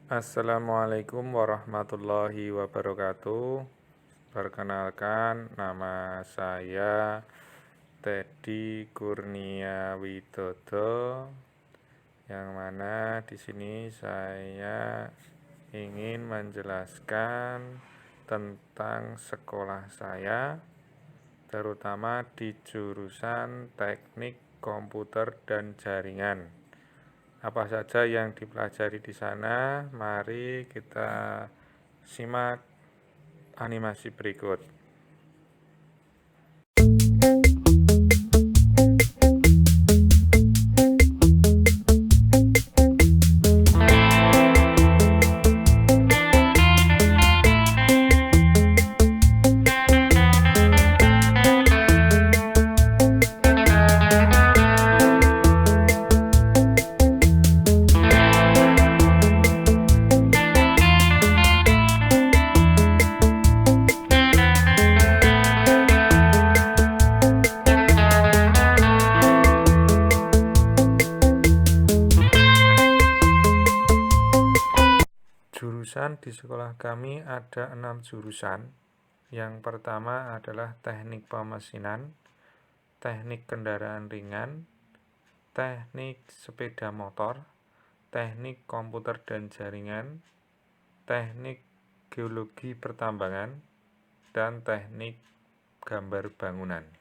Assalamualaikum warahmatullahi wabarakatuh. Perkenalkan, nama saya Teddy Kurnia Widodo, yang mana di sini saya ingin menjelaskan tentang sekolah saya, terutama di jurusan Teknik Komputer dan Jaringan. Apa saja yang dipelajari di sana? Mari kita simak animasi berikut. Jurusan di sekolah kami ada 6 jurusan. Yang pertama adalah teknik pemesinan, teknik kendaraan ringan, teknik sepeda motor, teknik komputer dan jaringan, teknik geologi pertambangan, dan teknik gambar bangunan.